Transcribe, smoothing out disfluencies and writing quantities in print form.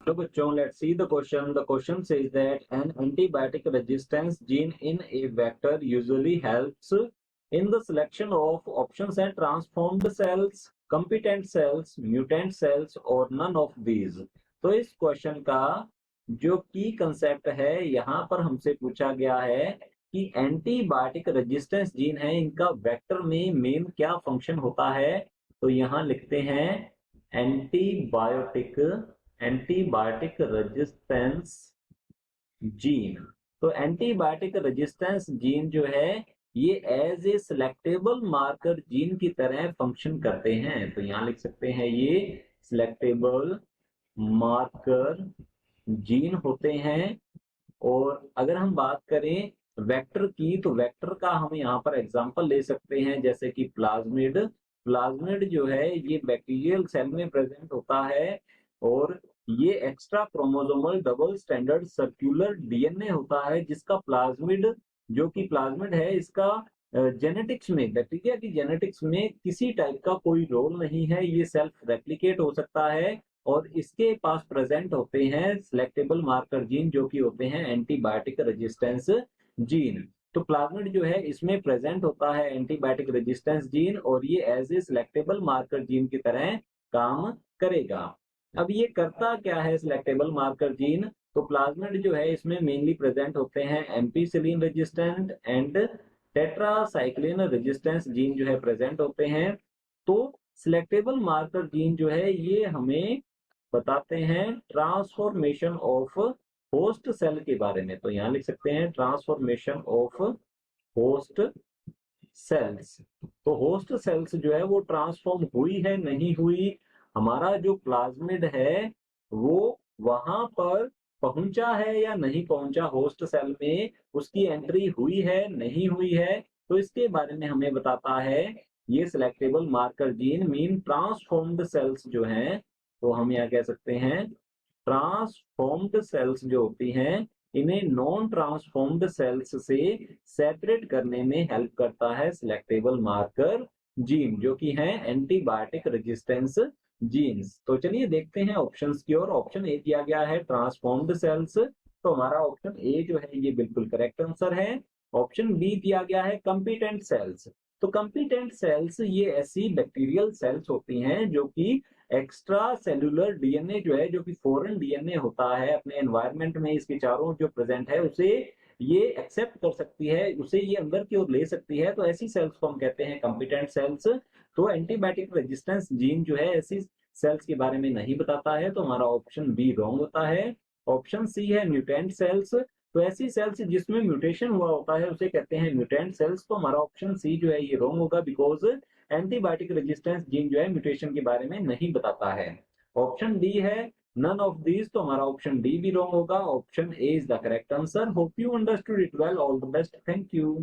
तो बच्चों, let's see the question. The question says that an antibiotic resistance gene in a vector usually helps in the selection of options and transformed cells, competent cells, mutant cells or none of these. तो इस question का जो की concept है यहाँ पर हमसे पूछा गया है कि एंटीबायोटिक रेजिस्टेंस जीन है, इनका वेक्टर में मेन क्या फंक्शन होता है। तो यहाँ लिखते हैं एंटीबायोटिक एंटीबायोटिक रेजिस्टेंस जीन। तो एंटीबायोटिक रेजिस्टेंस जीन जो है ये as a selectable marker gene की तरह फंक्शन करते हैं। तो यहाँ लिख सकते हैं ये सिलेक्टेबल मार्कर जीन होते हैं। और अगर हम बात करें वेक्टर की, तो वेक्टर का हम यहाँ पर एग्जांपल ले सकते हैं, जैसे कि प्लाज्मिड। प्लाज्मिड जो है ये बैक्टीरियल सेल में प्रेजेंट होता है और ये extra chromosomal double standard circular DNA होता है, जिसका प्लाज्मिड जो कि प्लाज्मिड है इसका जेनेटिक्स में, बैक्टीरिया की जेनेटिक्स में किसी टाइप का कोई रोल नहीं है। ये सेल्फ रेप्लिकेट हो सकता है और इसके पास प्रेजेंट होते हैं सिलेक्टेबल मार्कर जीन जो कि होते हैं एंटीबायोटिक रेजिस्टेंस जीन। तो प्लाज्मिड जो है इसमें प्रेजेंट होता है एंटीबायोटिक रेजिस्टेंस जीन और ये as a selectable marker gene की तरह काम करेगा। अब ये करता क्या है सिलेक्टेबल मार्कर जीन? तो प्लाज्मिड जो है इसमें मेनली प्रेजेंट होते हैं ampicillin resistant and tetracycline resistance gene जो है प्रेजेंट होते हैं। तो सिलेक्टेबल मार्कर जीन जो है ये हमें बताते हैं ट्रांसफॉर्मेशन ऑफ होस्ट सेल के बारे में। तो यहाँ लिख सकते हैं ट्रांसफॉर्मेशन ऑफ होस्ट सेल्स। तो होस्ट सेल्स जो है वो ट्रांसफॉर्म हुई है नहीं हुई, हमारा जो प्लाज्मिड है वो वहां पर पहुंचा है या नहीं पहुंचा होस्ट सेल में, उसकी एंट्री हुई है नहीं हुई है, तो इसके बारे में हमें बताता है ये selectable marker gene. Mean transformed cells जो हैं, तो हम यहाँ कह सकते हैं ट्रांसफॉर्म्ड सेल्स जो होती हैं इन्हें नॉन ट्रांसफॉर्म्ड सेल्स से सेपरेट करने में हेल्प करता है सिलेक्टेबल मार्कर जीन, जो कि है एंटीबायोटिक रेजिस्टेंस जीन्स। तो चलिए देखते हैं ऑप्शंस की ओर। ऑप्शन ए दिया गया है ट्रांसफॉर्म्ड सेल्स, तो हमारा ऑप्शन ए जो है ये बिल्कुल करेक्ट आंसर है। ऑप्शन बी दिया गया है कंपिटेंट सेल्स। तो कंपिटेंट सेल्स ये ऐसी बैक्टीरियल सेल्स होती हैं जो कि एक्स्ट्रा सेलुलर डीएनए जो है, जो कि फॉरेन डीएनए होता है अपने एनवायरनमेंट में इसके चारों जो प्रेजेंट है उसे ये एक्सेप्ट कर सकती है, उसे ये अंदर की ओर ले सकती है। तो ऐसी सेल्स को हम कहते हैं कंपिटेंट सेल्स। तो एंटीबायोटिक रेजिस्टेंस जीन जो है ऐसी सेल्स के बारे में नहीं बताता है, तो हमारा ऑप्शन बी रॉन्ग होता है। ऑप्शन सी है म्यूटेंट सेल्स। तो ऐसी सेल्स जिसमें म्यूटेशन हुआ होता है उसे कहते हैं म्यूटेंट सेल्स। तो हमारा ऑप्शन सी जो है ये रॉन्ग होगा, बिकॉज एंटीबायोटिक रेजिस्टेंस जीन जो है म्यूटेशन के बारे में नहीं बताता है। ऑप्शन डी है नन ऑफ दीज, तो हमारा ऑप्शन डी भी रॉन्ग होगा। Option A is the correct answer. Hope you understood it well. All the best. Thank you.